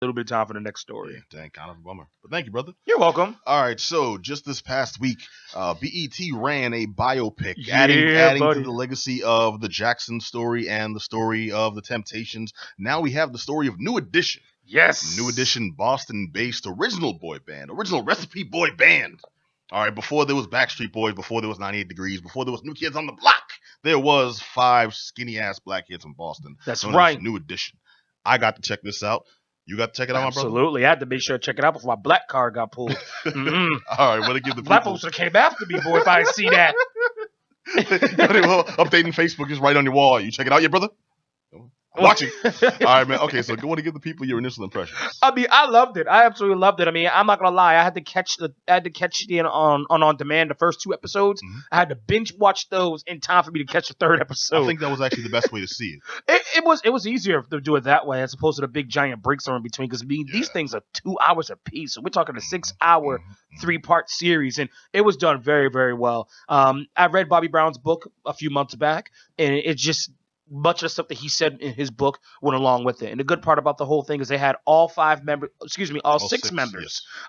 little bit of time for the next Yeah, story. dang, kind of a bummer. But thank you, brother. You're welcome. All right, so just this past week, BET ran a biopic, Yeah, adding to buddy. the legacy of the Jackson story and the story of the Temptations. Now we have the story of New Edition. Yes. New Edition, Boston-based original boy band, original recipe boy band. All right, before there was Backstreet Boys, before there was 98 Degrees, before there was New Kids on the Block, there was 5 skinny-ass black kids from Boston. That's known right. as New Edition. I got to check this out. You got to check it out, my brother? Absolutely. I had to make sure to check it out before my black card got pulled. All right, want to give the Black people... folks would have came after me, boy, if I didn't see that. Well, updating Facebook is right on your wall. You check it out, yeah, brother? I'm watching. All right, man. Okay, so I want to give the people your initial impressions. I mean, I loved it. I absolutely loved it. I mean, I'm not gonna lie. I had to catch it on demand the first 2 episodes. Mhm. I had to binge watch those in time for me to catch the 3rd episode. I think that was actually the best way to see it. It was easier to do it that way as opposed to the big giant breaks are in between because these things are 2 hours apiece. So we're talking a 6-hour 3-part series, and it was done very, very well. I read Bobby Brown's book a few months back, and it just much of the stuff that he said in his book went along with it. And the good part about the whole thing is they had all 6 members.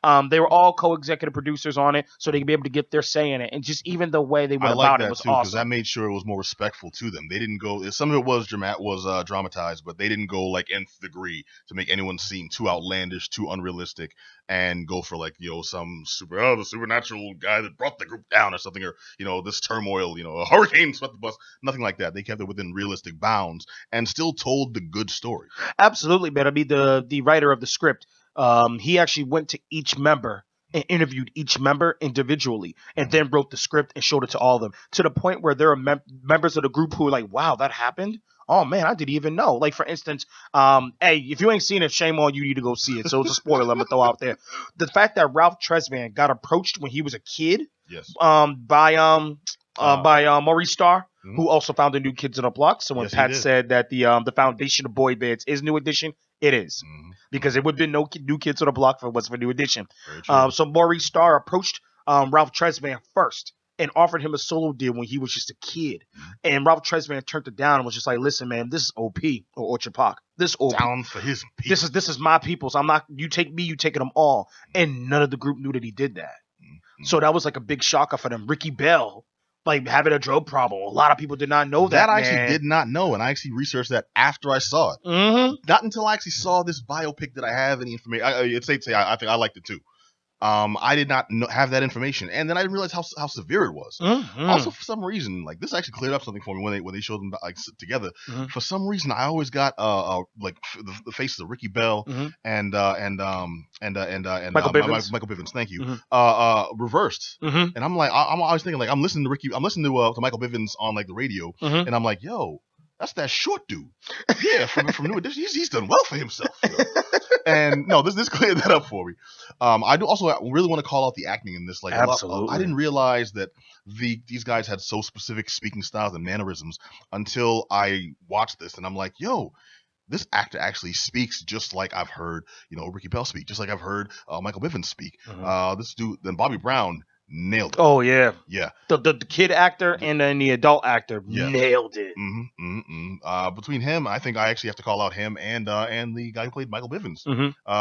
Yes. They were all co-executive producers on it, so they could be able to get their say in it. And just even the way they went I like about that it was too, because awesome. that made sure it was more respectful to them. They didn't go. Some of it was dramatized, but they didn't go like nth degree to make anyone seem too outlandish, too unrealistic, and go for like some the supernatural guy that brought the group down or something, or this turmoil, a hurricane swept the bus. Nothing like that. They kept it within realistic bounds and still told the good story. Absolutely, man. I mean, the writer of the script, he actually went to each member and interviewed each member individually, and then wrote the script and showed it to all of them. To the point where there are members of the group who are like, "Wow, that happened." Oh man, I didn't even know. Like for instance, hey, if you ain't seen it, shame on you. Need to go see it. So it's a spoiler I'm gonna throw out there. The fact that Ralph Tresvant got approached when he was a kid, Yes. by Maurice Starr, Mhm. who also founded New Kids on the Block. So when Yes, he Pat did. said that the foundation of boy bands is New Edition, it is. Mhm. Because it would have been no New Kids on the Block if it wasn't for New Edition. Very true. So Maurice Starr approached Ralph Tresvant first and offered him a solo deal when he was just a kid. And Ralph Tresvant turned it down and was just like, "Listen, man, this is OP or Orchard Park. This is OP. Down for his people. This is my people's. I'm not. You take me, you taking them all." And none of the group knew that he did that. So that was like a big shocker for them. Ricky Bell, like having a drug problem. A lot of people did not know that. I actually did not know, and I actually researched that after I saw it. Mm-hmm. Not until I actually saw this biopic did I have any information. It's safe to say I think I liked it too. I did not have that information, and then I didn't realize how severe it was. Mm-hmm. Also, for some reason, like this actually cleared up something for me when they showed them like together. Mm-hmm. For some reason, I always got like the faces of Ricky Bell and Michael Bivins. Michael Bivins. Thank you. Mm-hmm. Reversed, Mm-hmm. and I'm like I'm always thinking like I'm listening to Michael Bivins on like the radio, Mm-hmm. and I'm like, yo, that's that short dude. Yeah, from New Edition. He's done well for himself. And no, this cleared that up for me. I do also really want to call out the acting in this. Like, Absolutely. I didn't realize that these guys had so specific speaking styles and mannerisms until I watched this, and I'm like, yo, this actor actually speaks just like I've heard, Ricky Bell speak, just like I've heard Michael Bivins speak. This dude, then Bobby Brown nailed it. Oh yeah. Yeah. The kid actor and then the adult actor Yeah. nailed it. Between him, I think I actually have to call out him and the guy who played Michael Bivins.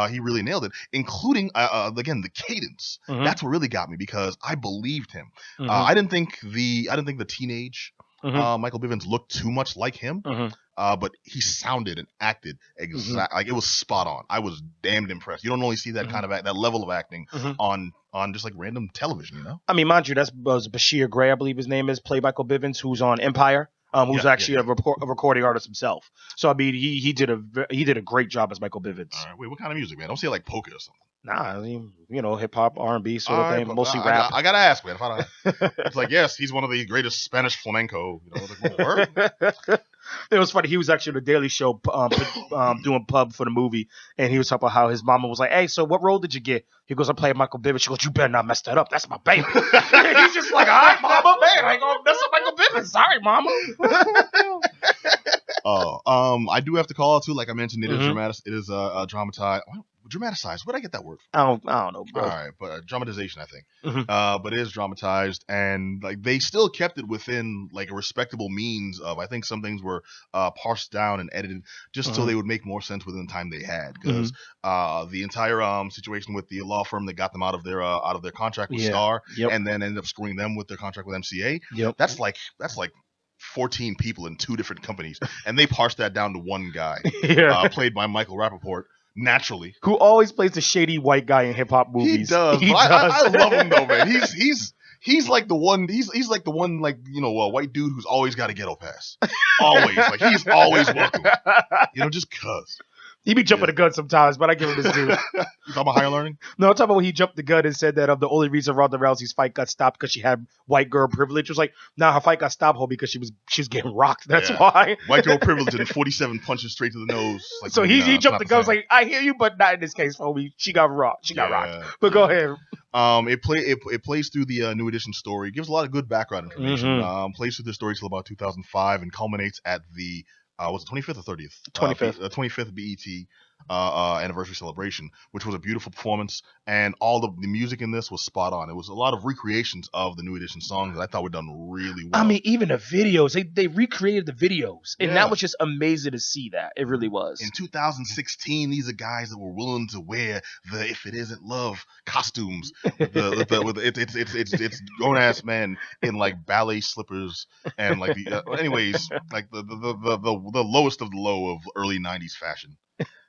He really nailed it, including again the cadence. That's what really got me because I believed him. I didn't think the teenage Michael Bivins looked too much like him. But he sounded and acted exact like it was spot on. I was damned impressed. You don't only see that kind of that level of acting on just like random television, I mean, mind you, that's Bashir Gray, I believe his name is, played Michael Bivins, who's on Empire. Who's actually a recording artist himself. So I mean, he did a great job as Michael Bivins. All right, wait, what kind of music, man? Don't say like polka or something. Nah, hip hop, R&B sort of thing, mostly rap. I gotta ask, man. It's like, yes, he's one of the greatest Spanish flamenco. Like, word? It was funny. He was actually on the Daily Show doing pub for the movie, and he was talking about how his mama was like, "Hey, so what role did you get?" He goes, "I played Michael Bivins." She goes, "You better not mess that up. That's my baby." He's just like, "All right, mama, man, I ain't gonna mess up Michael Bivins. Sorry, mama." I do have to call out too. Like I mentioned, it is dramatized. dramatized. Where'd I get that word I don't know, bro. All right, but dramatization, I think. Mm-hmm. But it is dramatized, and like they still kept it within like a respectable means of. I think some things were parsed down and edited just so Mm-hmm. they would make more sense within the time they had. Mm-hmm. Because the entire situation with the law firm that got them out of their contract with Yeah. Star, Yep. and then ended up screwing them with their contract with MCA. Yep. That's like 14 people in 2 different companies, and they parsed that down to one guy, Yeah. played by Michael Rappaport. Naturally, Who always plays the shady white guy in hip hop he movies. does, He but does. I love him though, man. He's like the one. He's like the one, like, you know, white dude who's always got a ghetto pass. Always, like, he's always welcome. You know, just cause. He be jumping the gun sometimes, but I give him his due. You talking about Higher Learning? No, I'm talking about when he jumped the gun and said that the only reason Ronda Rousey's fight got stopped because she had white girl privilege. It was like, nah, her fight got stopped because she was getting rocked. That's why. White girl privilege and 47 punches straight to the nose. Like, So he jumped the gun. Was like, I hear you, but not in this case, homie. She got rocked. She got rocked. But go ahead. It plays through the New Edition story. It gives a lot of good background information. Mm-hmm. Plays through the story till about 2005 and culminates at the was it 25th or 30th? 25th. 25th BET anniversary celebration, which was a beautiful performance, and all the music in this was spot on. It was a lot of recreations of the New Edition songs that I thought were done really well. I mean, even the videos, they recreated the videos, and that was just amazing to see. That it really was. In 2016, these are guys that were willing to wear the "If It Isn't Love" costumes. It's grown ass men in like ballet slippers and like anyways, like the lowest of the low of early 90s fashion.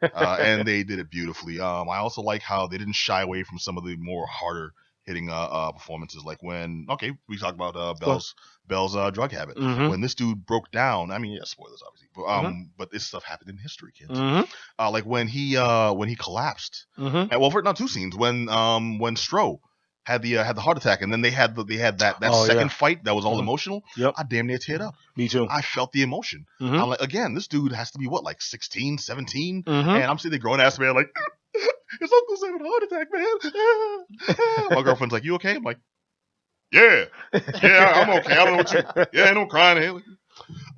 And they did it beautifully. I also like how they didn't shy away from some of the more harder hitting performances, like when we talked about Bell's drug habit. Mm-hmm. When this dude broke down, I mean, yeah, spoilers obviously, but this stuff happened in history, kids. Mm-hmm. Like when he collapsed. Mm-hmm. And, well, not 2 scenes when Stro had the heart attack, and then they had that second fight that was all emotional. Yep. I damn near teared up. Me too. I felt the emotion. Mm-hmm. I'm like, again, this dude has to be what, like 16, 17? Mm-hmm. And I'm sitting there grown ass man like, his uncle's having a heart attack, man. My girlfriend's like, you okay? I'm like, yeah, I'm okay. I don't know what you. Yeah, no crying. It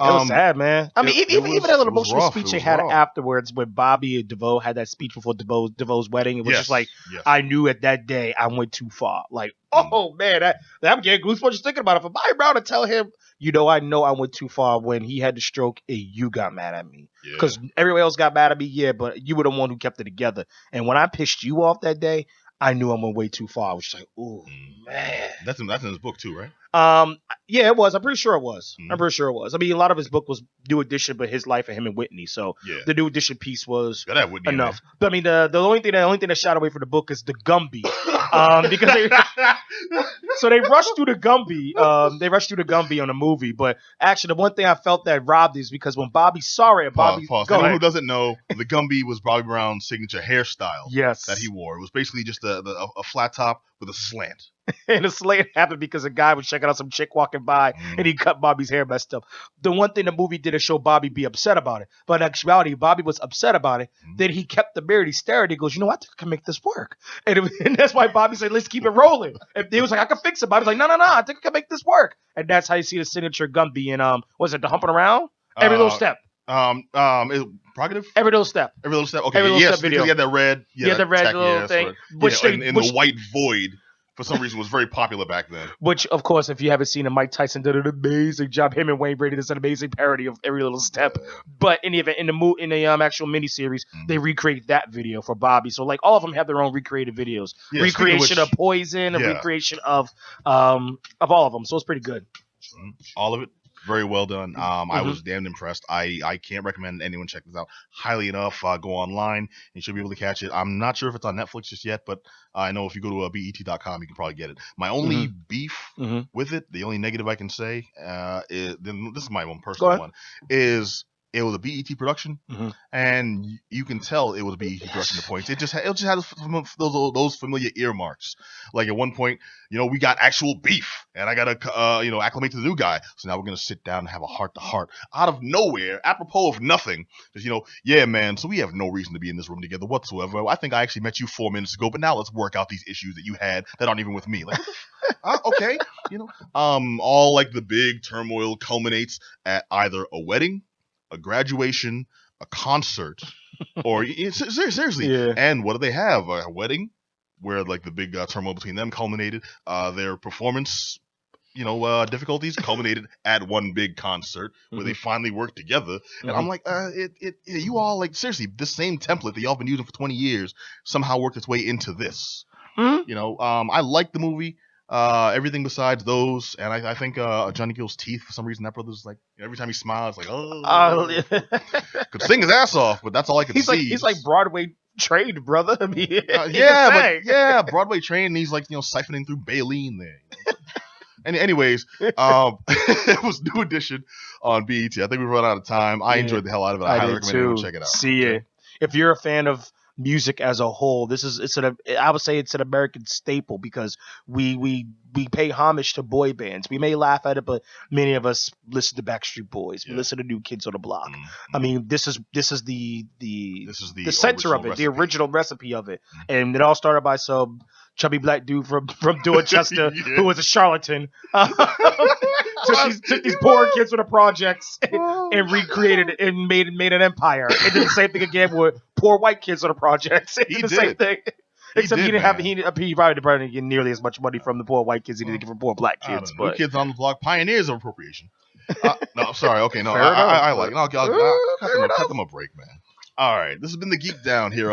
was sad, man. I mean, even that little emotional rough. speech they had afterwards when Bobby and DeVoe had that speech before DeVoe's wedding. It was just like, I knew at that day I went too far. Like, oh, man, I'm getting goosebumps just thinking about it. For Bobby Brown to tell him, I know I went too far when he had the stroke and you got mad at me. Because everybody else got mad at me, but you were the one who kept it together. And when I pissed you off that day, I knew I went way too far. I was just like, oh, man. That's in his book too, right? Yeah, it was. I'm pretty sure it was. I mean, a lot of his book was New Edition, but his life of him and Whitney. So the New Edition piece was enough. But I mean, the only thing that shot away from the book is the Gumby, because they rushed through the Gumby. They rushed through the Gumby on the movie. But actually, the one thing I felt that robbed is because when Bobby saw it, Pause. Anyone who doesn't know, the Gumby was Bobby Brown's signature hairstyle. Yes, that he wore. It was basically just a flat top with a slant. And the slant happened because a guy was checking out some chick walking by and he cut Bobby's hair messed up. The one thing the movie did is show Bobby be upset about it. But in actuality, Bobby was upset about it. Then he kept the mirror. He stared. He goes, I think I can make this work. And that's why Bobby said, let's keep it rolling. And he was like, I can fix it. Bobby's like, no, I think I can make this work. And that's how you see the signature Gumby in, was it the humping around? Every little step. Prerogative? Every little step. Okay. Every little step video. Because he had that red. The red little thing. In the white void. For some reason, was very popular back then. Which, of course, if you haven't seen it, Mike Tyson did an amazing job. Him and Wayne Brady did an amazing parody of Every Little Step. But in the event, in the actual miniseries, they recreate that video for Bobby. So like all of them have their own recreated videos. Recreation of Poison, a recreation of all of them. So it's pretty good. All of it. Very well done. I was damn impressed. I can't recommend anyone check this out highly enough. Go online. You should be able to catch it. I'm not sure if it's on Netflix just yet, but I know if you go to bet.com, you can probably get it. My only beef with it, the only negative I can say, is this is my own personal one, is it was a BET production, and you can tell it was a BET production to points. It just had those familiar earmarks. Like at one point, we got actual beef, and I gotta acclimate to the new guy. So now we're gonna sit down and have a heart to heart out of nowhere, apropos of nothing. Just yeah, man. So we have no reason to be in this room together whatsoever. I think I actually met you 4 minutes ago, but now let's work out these issues that you had that aren't even with me. Like, okay, all like the big turmoil culminates at either a wedding, a graduation, a concert, Or seriously. Yeah. And what do they have? A wedding where like the big turmoil between them culminated. Their performance, difficulties culminated at one big concert where they finally worked together. And I'm like, you all like seriously, this same template that y'all been using for 20 years somehow worked its way into this. I like the movie. Everything besides those, and I think Johnny Gill's teeth, for some reason, that brother's like every time he smiles, like could sing his ass off, but that's all I could see. He's like Broadway trained, brother. I mean, Broadway trained, and he's like siphoning through Baleen there. And anyways, it was New Edition on BET. I think we've run out of time. I enjoyed the hell out of it. I highly recommend everyone check it out. See it. If you're a fan of music as a whole, I would say it's an American staple because we pay homage to boy bands. We may laugh at it, but many of us listen to Backstreet Boys. We listen to New Kids on the Block. I mean, this is the center of it, the original recipe of it, and it all started by some chubby black dude from Dorchester who was a charlatan. Took these poor kids from the projects and recreated it and made an empire. And did the same thing again with poor white kids on the projects. He did the same thing. Except he probably didn't get nearly as much money from the poor white kids he did get from poor black kids. But New Kids on the Block, pioneers of appropriation. No, sorry. Okay, no, I like it. I'll cut them a break, man. All right, this has been the Geek Down here on